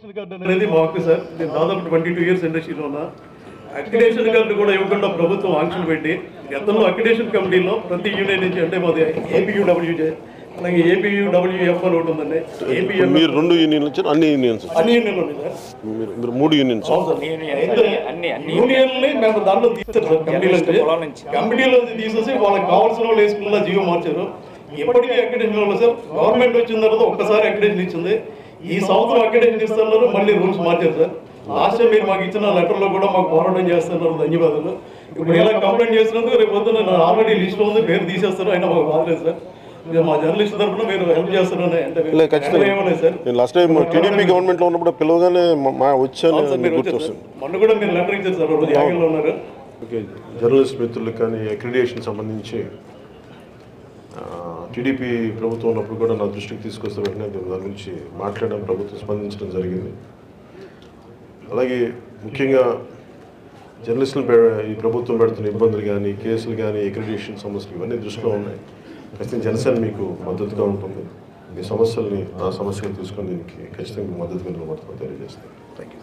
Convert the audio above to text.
అనేది మాకు సార్ నేను దాదాపు 22 ఇయర్స్ ఇండస్ట్రీలో ఉన్నా. అక్రిడేషన్ కార్డు కూడా ఇవ్వకుండా ప్రభుత్వం ఆంక్షలు పెట్టి గతంలో అక్రిడేషన్ కమిటీలో ప్రతి యూనియన్ నుంచి అంటే మాది ఏపీయూడబ్ల్యూజే అలాగే ఏపీయూడబ్ల్యూఎఫ్ అని ఒకటి ఉందండి. మీరు 2 యూనియన్లు వచ్చారు, అన్ని యూనియన్స్ అన్ని యూనియన్లు ఉన్నాయి సార్. మీరు 3 యూనియన్స్ యూనియన్ని మేము దాంట్లో తీస్తారు సార్. కమిటీలో తీసేసి వాళ్ళకి కావాల్సిన వాళ్ళు వేసుకున్న జీవో మార్చారు. ఎప్పటికీ అక్రిడేషన్ వాళ్ళు సార్ గవర్నమెంట్ వచ్చిన తర్వాత ఒక్కసారి అక్రిడేషన్ ఇచ్చింది. ఈ సంవత్సరం అక్రిడేషన్ ఇస్తున్నారు, మళ్ళీ రూల్స్ మార్చారు సార్. లాస్ట్ టైం మీరు మాకు ఇచ్చిన లెటర్లో కూడా మాకు పోరాటం చేస్తున్నారు, ధన్యవాదాలు. ఇప్పుడు ఇలా కంప్లైంట్ చేసినందుకు రేపు పొద్దున ఆల్రెడీ లిస్ట్లో ఉంది, పేరు తీసేస్తారు, అయినా మాకు బాధలేదు సార్. మా జర్నలిస్ట్ తరఫున మీరు హెల్ప్ చేస్తున్నారని అంటే సార్. లాస్ట్ టైం టీడీపీ గవర్నమెంట్లో ఉన్నప్పుడు పిలవగానే వచ్చాను. మొన్న కూడా మీరు లెటర్ ఇచ్చారు సార్, రోజు యాగంలో ఉన్నారు. ఓకే, జర్నలిస్ట్ మిత్రులకు కానీ అక్రిడేషన్ సంబంధించి టీడీపీ ప్రభుత్వం ఉన్నప్పుడు కూడా నా దృష్టికి తీసుకొస్తే వెంటనే దాని గురించి మాట్లాడడం, ప్రభుత్వం స్పందించడం జరిగింది. అలాగే ముఖ్యంగా జర్నలిస్టులు ఈ ప్రభుత్వం పెడుతున్న ఇబ్బందులు కానీ, కేసులు కానీ, అక్రిడేషన్ సమస్యలు ఇవన్నీ దృష్టిలో ఉన్నాయి. ఖచ్చితంగా జనసేన మీకు మద్దతుగా ఉంటుంది. మీ సమస్యల్ని నా సమస్యలు తీసుకొని దీనికి ఖచ్చితంగా మద్దతుగా నిలబడతామని తెలియజేస్తాను. Thank you.